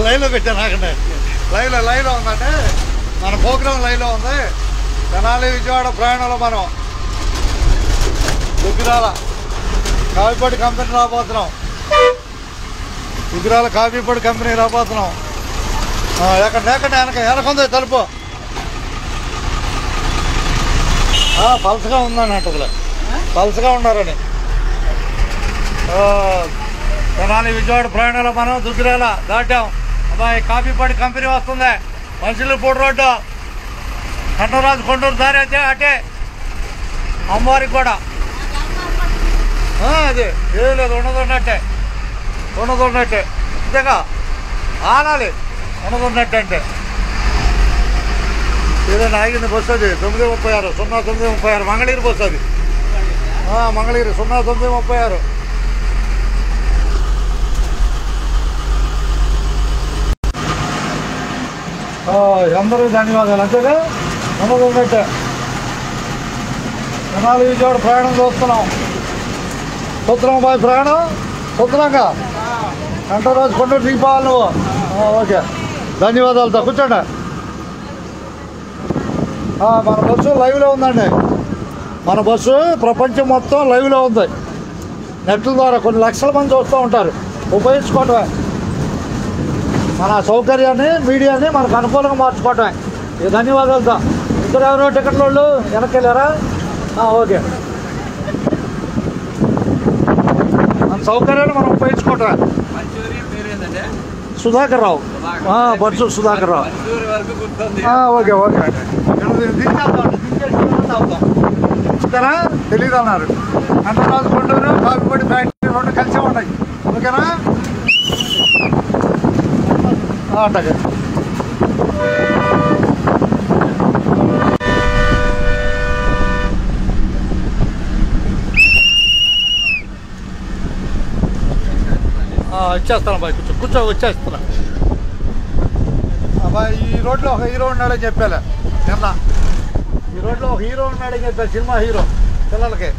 లైవ్లో పెట్టాను ఆగండి. లైవ్లో ఉందంటే మన ప్రోగ్రాం లైవ్లో ఉంది. తెనాలి విజయవాడ ప్రయాణంలో మనం దుగ్గిరాల కాఫీపొడి కంపెనీ రాబోతున్నాం. దుగ్గిరాల కాఫీపొడి కంపెనీ రాబోతున్నాం. వెనకుంది తలుపు పలసగా ఉందని అంటదిలే, పలసగా ఉన్నారని. తెనాలి విజయవాడ ప్రయాణంలో మనం దుగ్గిరాల దాటాం. అబ్బాయి కాఫీపొడి కంపెనీ వస్తుంది. మనుషులపూడి రోడ్డు కన్నరాజు కొండూరు దారి అయితే అటే అమ్మవారికి కూడా అది ఏం లేదు. ఉన్నదన్నట్టే అంతేగా ఆనాలి. ఉన్నదన్నట్టే అంటే ఏదైనా ఆగింది బస్సు అది 936 0936 మంగళగిరి బస్సు అది. మంగళగిరి 0936. అందరూ ధన్యవాదాలు. అంతేగా ఉన్నదన్నట్టే తెనాలి విజయవాడ ప్రయాణం చూస్తున్నాం. బాయ్ ప్రయాణం చూస్తున్నాగా. కన్నరాజు కొండూరు దిగిపోవాలి నువ్వు. ఓకే ధన్యవాదాలతో కూర్చోండి. మన బస్సు లైవ్లో ఉందండి. మన బస్సు ప్రపంచం మొత్తం లైవ్లో ఉంది. నెట్ల ద్వారా కొన్ని లక్షల మంది చూస్తూ ఉంటారు. ఉపయోగించుకోవటమే మన సౌకర్యాన్ని, మీడియాని మనకు అనుకూలంగా మార్చుకోవటమే. ఈ ధన్యవాదాలతో. ఇద్దరు ఎవరో టికెట్ల వాళ్ళు వెనక్కి వెళ్ళారా? ఓకే. మన సౌకర్యాన్ని మనం ఉపయోగించుకోవటమే. సుధాకర్ రావు, బర్సు సుధాకర్ రావు. ఓకే తెలీదు అన్నారు. కన్నరాజు కొండూరు కాఫీపొడి ఫ్యాక్టరీ రెండు కలిసే ఉన్నాయి. ఓకేనా? అట్టగా ఇచ్చేస్తాను అబ్బాయి. కూర్చో వచ్చేస్తున్నా అబ్బాయి. ఈ రోడ్లో ఒక హీరో ఉన్నాడని చెప్పాలే నిన్న. ఈ రోడ్లో ఒక హీరో ఉన్నాడని చెప్పారు, సినిమా హీరో. పిల్లలకి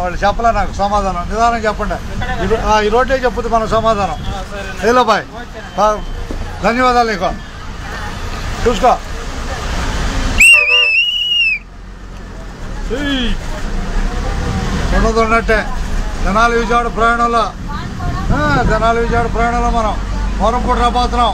వాళ్ళు చెప్పలే నాకు సమాధానం. నిదానం చెప్పండి. ఈ రోడ్డే చెప్పుద్ది మన సమాధానం. హలో బాయ్, ధన్యవాదాలు. నీకు చూసుకో. ఉన్నట్టే తెనాలి విజయవాడ ప్రయాణంలో మనం వరంపూడి రాబోతున్నాం.